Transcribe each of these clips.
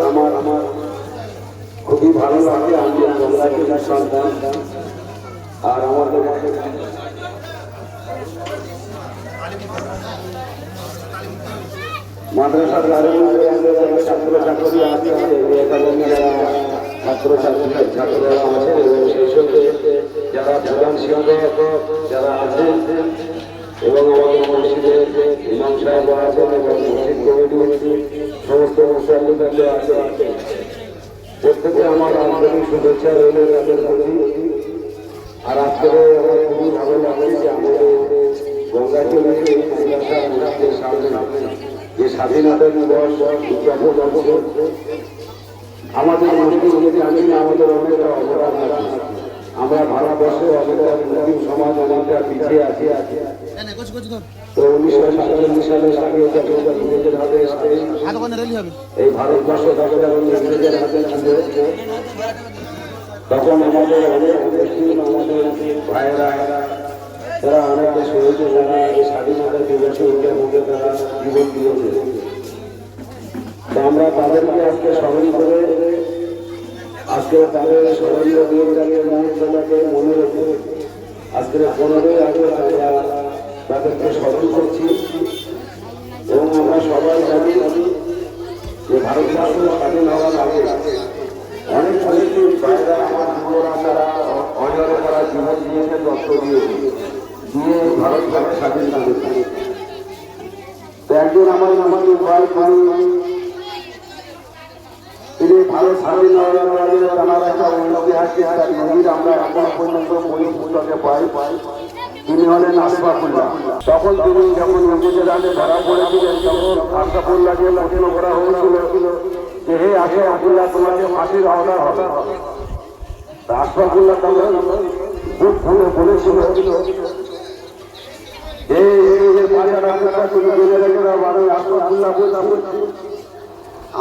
আমার খুবই ভালো লাগে। আমি গঙ্গাচুরির সন্তান। আর আমাদের মাদ্রাসার ছাত্র ছাত্রী আছে, একাডেমির ছাত্র ছাত্রীরা আছে এবং সেই সঙ্গে যারা প্রধান শিক্ষক যারা আছেন এবং আমাদের মসজিদের ইমাম সাহেব আছেন এবং মসজিদ কমিটি সমস্ত মুসল্লিবৃন্দ আছে, প্রত্যেকে আমার আন্তরিক শুভেচ্ছা রইল তাদের প্রতি। আর আজকে আমার খুবই ভালো লাগে যে আমাদের গঙ্গাচুরির মাদ্রাসার মসজিদের সামনে যে স্বাধীনতা দিবস উদযাপন হচ্ছে, আমাদের মসজিদগুলিতে আমি আমাদের অনেকটা অবদান আছে। আমরা ভারতবর্ষে অনেকটা মুসলিম সমাজ অনেকটা পিছিয়ে আছি। তো 1947 সালের আগে ইংরেজের হাতে এই ভারতবর্ষ ইংরেজের হাতে ছিল, তখন আমাদের অনেক মুসলিম আমাদের ভাইয়েরা তারা অনেকে শহীদ যারা এই স্বাধীনতা দিবসে উদযাপনে তারা জীবন দিয়েছে। তো আমরা তাদেরকে আজকে স্মরণ করে আজকে তাদের স্মরণীয় দিনটাকে মুহূর্তটাকে মনে রেখে আজকের 15ই আগস্ট আমরা তাদেরকে স্মরণ করছি। এবং আমরা সবাই জানি যে ভারতবর্ষ স্বাধীন হওয়ার আগে অনেক মুসলিম ভাইরা আমার যুবরা তারা অজরে তারা জীবন দিয়েছে, রক্ত দিয়েছে, দিয়ে ভারতবর্ষ স্বাধীন করেছে। তো একজন আমার ভাই তিনি ভারত স্বাধীন হওয়ার আগে তার একটা ঐতিহাসিক নজির আমরা এখনো পর্যন্ত বই পুস্তকে পাই। তিনি হলেন আশরাফুল্লাহ। তখন তিনি যখন ইংরেজের হাতে ধরা পড়েছিলেন তখন আশরাফুল্লাহকে প্রশ্ন করা হয়েছিল যে হে আশরাফুল্লাহ, তোমাকে ফাঁসির অর্ডার হবে। আশরাফুল্লাহ তখন বুক ফুলে বলেছিল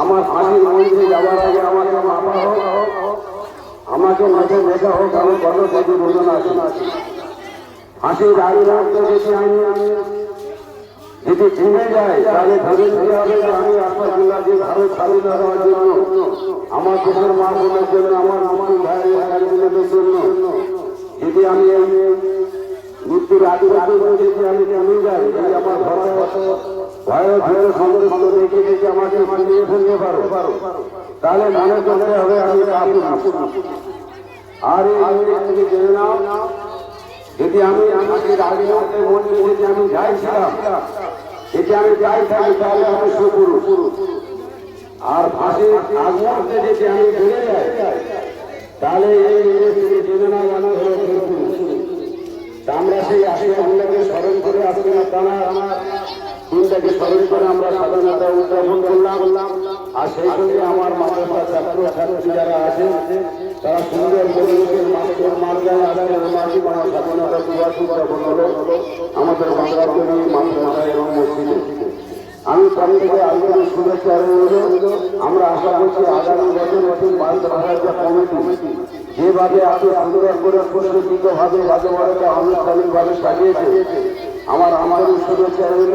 আমার ফাঁসির মঞ্চে যাওয়ার আগে আমাকে মাপা হোক, আমাকে মাঝে দেখা হোক, আমি কত কত বেদনা আছে। ফাঁসির আগে রাখতে দেখি আমি যদি থেমে যায় তাহলে ধরে নিতে হবে যে আমি আশরাফুল্লাহ যে ভারত স্বাধীন হওয়ার জন্য, আমার দেশের মা বোনের জন্য, আমার ভাইয়ের জন্য যদি আমি মৃত্যুর আগে যদি আমি থেমে যাই, আমার ভয়ের সংরক্ষণ দেখে দেখে আমাকে মানিয়ে ফেলতে পারো, তাহলে মনে করতে হবে আমি কাপুর। আর এই জেনে নাও যদি আমি আমাকে রাজনীতির মধ্যে যদি আমি যাইছিলাম, যদি আমি যাই থাকি তাহলে আমি শুকুর। আর ফাঁসির আগুনতে যদি আমি বেড়ে যাই তাহলে এই জেনে নাও জানা হলো শুকুর। আমরা সেই আশীর্বাদগুলোকে স্মরণ করে আসলে টানা দিনটাকে স্মরণ করে আমরা স্বাধীনতা উদযাপন করলাম। আর সেই সঙ্গে আমার মাদ্রাসা ছাত্র ছাত্রী যারা আছেন তারা সুন্দর পরিবেশের মার্গায় আদায় মাসিক স্বাধীনতা দিবস উদযাপন হলো আমাদের গঙ্গাচুরি মাদ্রাসা এবং মসজিদে। আমি তার থেকে আলোচনা শুভেচ্ছা রইল। আমরা আশা করছি আগামী বছর মাদ্রাসার যে কমিটি যেভাবে এত সুন্দর করে সুসজ্জিতভাবে রাজবাড়িটা আনুষ্ঠানিকভাবে সাজিয়েছে, আমার শুভেচ্ছা রইল।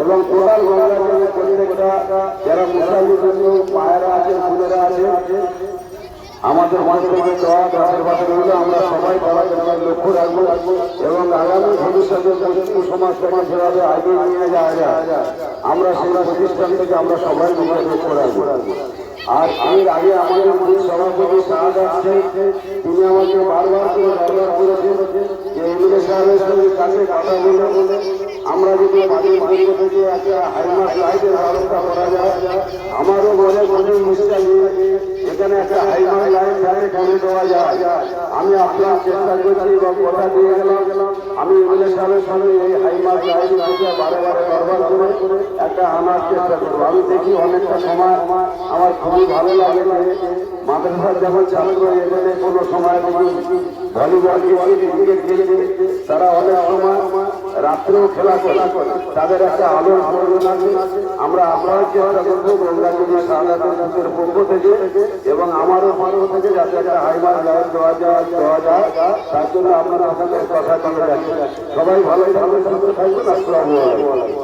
এবং টোটাল গঙ্গাচুরির প্রত্যেকটা যারা মুসলিম মায়েরা আছে, বোনেরা আছে, আমাদের মাধ্যমে দোয়া আশীর্বাদ রইল। আমরা সবাই তাদের লক্ষ্য রাখবো এবং আগামী ভবিষ্যতে সমাজটাকে যেভাবে এগিয়ে নিয়ে যাওয়া যায় আমরা সেই প্রতিষ্ঠান থেকে আমরা সবাই লক্ষ্য রাখবো। আর এর আগে আমাদের মধ্যে সভাপতি সাহায্য আছে, তিনি আমাকে বারবার করে ব্যবহার করেছেন যে এমএলএ সাহেবের সঙ্গে কাছে কথা বলে আমরা যদি বাড়ির বাড়ি থেকে একটা হাইমাস লাইটের ব্যবস্থা করা যায়। আমারও মনে নিশ্চয় এখানে একটা হাইমাস লাইট যাতে করে দেওয়া যায়। আমি আপনার চেষ্টা করছি বা কথা দিয়ে গেলাম, আমি এমএলএ সাহেবের সঙ্গে এই হাইমাস লাইট বারে বারে দরবার করে একটা আনার চেষ্টা করবো। আমি দেখি অনেকটা সময় আমার খুবই ভালো লাগে মাদ্রাসার যখন ছাত্র এখানে কোনো সময় ভলিবল ক্রিকেট খেলছে, তারা অনেক সময় রাত্রেও খেলা করে, তাদের একটা আলোর প্রয়োজন আছে। আমরা আপনার চেষ্টা করবো গঙ্গাচুরি শাহাদাতের পক্ষ থেকে এবং আমারও পক্ষ থেকে যাতে একটা হাইমার লাইট দেওয়া যায় তার জন্য আপনারা আপনাদের কথা দিয়ে রাখবেন। সবাই ভালো থাকবেন, সুস্থ থাকবেন। আসসালামু আলাইকুম।